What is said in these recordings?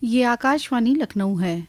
یہ آکاشوانی لکھنؤ ہے۔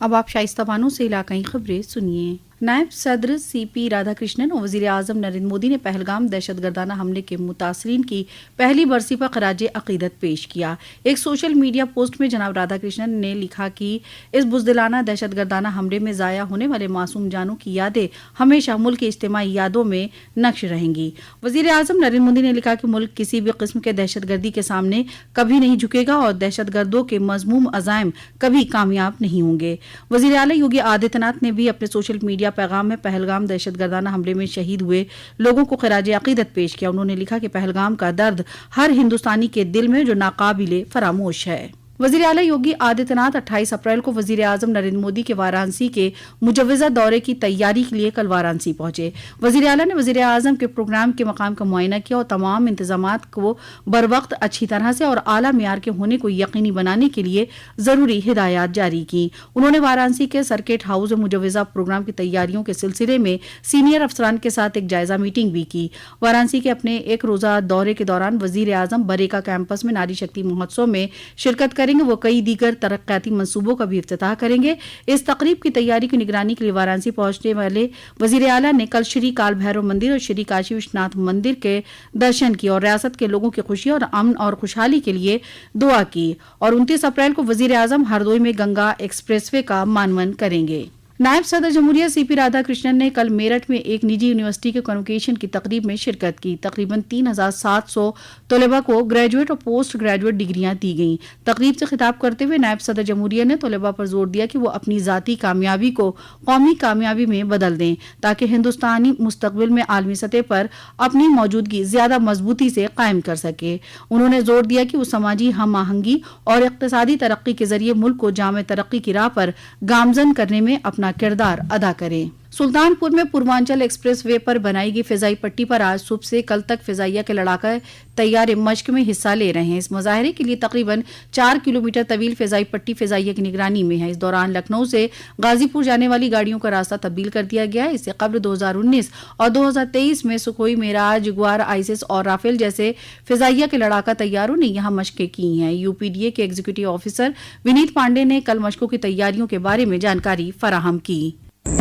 اب آپ شائستہ بانو سے علاقائی خبریں سنیے۔ نائب صدر سی پی رادھا کرشنن اور وزیر اعظم نریندر مودی نے پہلگام دہشت گردانہ حملے کے متاثرین کی پہلی برسی پر خراج عقیدت پیش کیا۔ ایک سوشل میڈیا پوسٹ میں جناب رادھا کرشنن نے لکھا کہ اس بزدلانہ دہشت گردانہ حملے میں ضائع ہونے والے معصوم جانوں کی یادیں ہمیشہ ملک کی اجتماعی یادوں میں نقش رہیں گی۔ وزیر اعظم نریندر مودی نے لکھا کہ ملک کسی بھی قسم کے دہشت گردی کے سامنے کبھی نہیں جھکے گا اور دہشت گردوں کے مذموم عزائم کبھی کامیاب نہیں ہوں گے۔ وزیر اعلیٰ یوگی آدتیہ ناتھ نے بھی اپنے سوشل میڈیا پیغام میں پہلگام دہشت گردانہ حملے میں شہید ہوئے لوگوں کو خراج عقیدت پیش کیا۔ انہوں نے لکھا کہ پہلگام کا درد ہر ہندوستانی کے دل میں جو ناقابل فراموش ہے۔ وزیر اعلیٰ یوگی آدتیہ ناتھ 28 اپریل کو وزیر اعظم نریندر مودی کے وارانسی کے مجوزہ دورے کی تیاری کے لیے کل وارانسی پہنچے۔ وزیر اعلیٰ نے وزیر اعظم کے پروگرام کے مقام کا معائنہ کیا اور تمام انتظامات کو بروقت اچھی طرح سے اور اعلیٰ معیار کے ہونے کو یقینی بنانے کے لیے ضروری ہدایات جاری کی۔ انہوں نے وارانسی کے سرکٹ ہاؤس میں مجوزہ پروگرام کی تیاریوں کے سلسلے میں سینئر افسران کے ساتھ ایک جائزہ میٹنگ بھی کی۔ وارانسی کے اپنے ایک روزہ دورے کے دوران وزیر اعظم بریکا کیمپس میں ناری شکتی مہوتسو میں شرکت کریں گے۔ وہ کئی دیگر ترقیاتی منصوبوں کا بھی افتتاح کریں گے۔ اس تقریب کی تیاری کی نگرانی کے لیے وارانسی پہنچنے والے وزیر اعلیٰ نے کل شری کال بھیرو مندر اور شری کاشی وشناتھ مندر کے درشن کیے اور ریاست کے لوگوں کی خوشی اور امن اور خوشحالی کے لیے دعا کی۔ اور 29 اپریل کو وزیر اعظم ہردوئی میں گنگا ایکسپریس وے کا مانون کریں گے۔ نائب صدر جمہوریہ سی پی رادھا کرشنن نے کل میرٹھ میں ایک نجی یونیورسٹی کے کنوکیشن کی تقریب میں شرکت کی۔ تقریباً 3700 طلباء کو گریجویٹ اور پوسٹ گریجویٹ ڈگریاں دی گئیں۔ تقریب سے خطاب کرتے ہوئے نائب صدر جمہوریہ نے طلباء پر زور دیا کہ وہ اپنی ذاتی کامیابی کو قومی کامیابی میں بدل دیں تاکہ ہندوستانی مستقبل میں عالمی سطح پر اپنی موجودگی زیادہ مضبوطی سے قائم کر سکے۔ انہوں نے زور دیا کہ وہ سماجی ہم آہنگی اور اقتصادی ترقی کے ذریعے ملک کو جامع ترقی کی راہ پر گامزن کرنے میں اپنا کردار ادا کریں۔ سلطان پور میں پوروانچل ایکسپریس وے پر بنائی گئی فضائی پٹی پر آج صبح سے کل تک فضائیہ کے لڑاکا طیارے مشق میں حصہ لے رہے ہیں۔ اس مظاہرے کے لیے تقریباً 4 کلومیٹر طویل فضائی پٹی فضائیہ کی نگرانی میں ہے۔ اس دوران لکھنؤ سے غازی پور جانے والی گاڑیوں کا راستہ تبدیل کر دیا گیا ہے۔ اس سے قبل 2019 اور 2023 میں سکھوئی، میراج، جگوار، آئسس اور رافیل جیسے فضائیہ کے لڑاکا طیاروں نے یہاں مشقیں کی ہیں۔ یو پی ڈی اے کے ایگزیکٹو آفیسر ونیت پانڈے نے کل مشقوں کی تیاریوں کے بارے میں جانکاری فراہم کی۔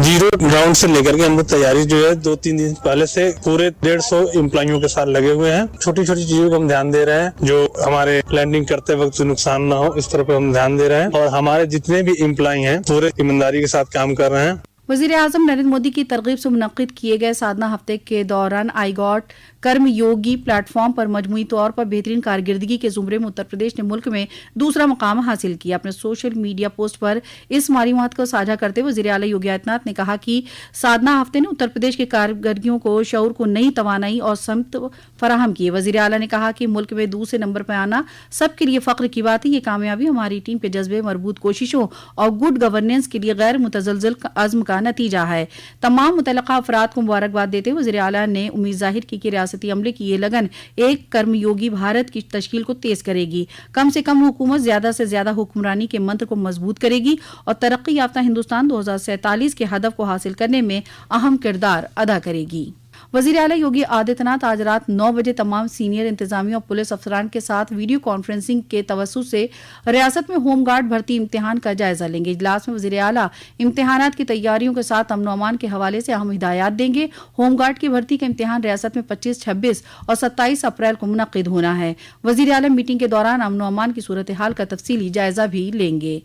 زیرو گراؤنڈ سے لے کر کے ہم لوگ تیاری جو ہے 2-3 دن پہلے سے پورے 150 امپلائیوں کے ساتھ لگے ہوئے ہیں۔ چھوٹی چھوٹی چیزوں کو ہم دھیان دے رہے ہیں جو ہمارے لینڈنگ کرتے وقت نقصان نہ ہو، اس طرح پہ ہم دھیان دے رہے ہیں اور ہمارے جتنے بھی امپلائی ہیں پورے ایمانداری کے ساتھ کام کر رہے ہیں۔ وزیر اعظم نریندر مودی کی ترغیب سے منعقد کیے گئے سادھنا ہفتے کے دوران آئی گاٹ کرم یوگی پلیٹ فارم پر مجموعی طور پر بہترین کارکردگی کے زمرے میں اتر پردیش نے ملک میں دوسرا مقام حاصل کیا۔ اپنے سوشل میڈیا پوسٹ پر اس معلومات کو ساجھا کرتے ہوئے وزیر اعلیٰ یوگی آدتیہ ناتھ نے کہا کہ سادھنا ہفتے نے اتر پردیش کے کارکردگیوں کو شعور کو نئی توانائی اور سمت فراہم کی۔ وزیر اعلیٰ نے کہا کہ ملک میں دوسرے نمبر پہ آنا سب کے لیے فخر کی بات ہے۔ یہ کامیابی ہماری ٹیم کے جذبے، مربوط کوششوں اور گڈ گورننس کے لیے غیر متزلزل عزم کا نتیجہ ہے۔ تمام متعلقہ افراد کو مبارکباد دیتے ہوئے وزیر اعلیٰ نے امید ظاہر کی کہ ریاستی عملے کی یہ لگن ایک کرم یوگی بھارت کی تشکیل کو تیز کرے گی۔ کم سے کم حکومت زیادہ سے زیادہ حکمرانی کے منتر کو مضبوط کرے گی اور ترقی یافتہ ہندوستان 2047 کے ہدف کو حاصل کرنے میں اہم کردار ادا کرے گی۔ وزیر اعلیٰ یوگی آدتیہ ناتھ آج رات 9 بجے تمام سینئر انتظامیہ اور پولیس افسران کے ساتھ ویڈیو کانفرنسنگ کے توسط سے ریاست میں ہوم گارڈ بھرتی امتحان کا جائزہ لیں گے۔ اجلاس میں وزیر اعلیٰ امتحانات کی تیاریوں کے ساتھ امن و امان کے حوالے سے اہم ہدایات دیں گے۔ ہوم گارڈ کی بھرتی کا امتحان ریاست میں 25، 26 اور 27 اپریل کو منعقد ہونا ہے۔ وزیر اعلیٰ میٹنگ کے دوران امن و امان کی صورتحال کا تفصیلی جائزہ بھی لیں گے۔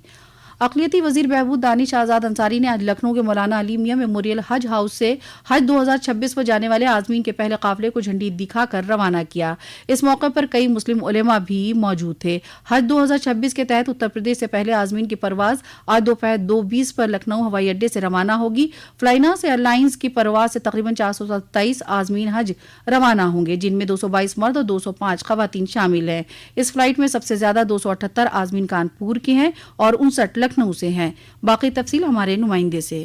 اقلیتی وزیر بہبود دانش آزاد انصاری نے آج لکھنؤ کے مولانا علی میاں میموریل حج ہاؤس سے حج 2026 پر جانے والے عازمین کے پہلے قافلے کو جھنڈی دکھا کر روانہ کیا۔ اس موقع پر کئی مسلم علماء بھی موجود تھے۔ حج 2026 کے تحت اتر پردیش سے پہلے عازمین کی پرواز آج دوپہر 2:20 پر لکھنؤ ہوائی اڈے سے روانہ ہوگی۔ فلائناس ایئر لائنز کی پرواز سے تقریباً 427 عازمین حج روانہ ہوں گے، جن میں 222 مرد اور 205 خواتین شامل ہیں۔ اس فلائٹ میں سب سے زیادہ 278 عازمین کانپور کے ہیں اور 59 لکھنؤ سے ہیں۔ باقی تفصیل ہمارے نمائندے سے۔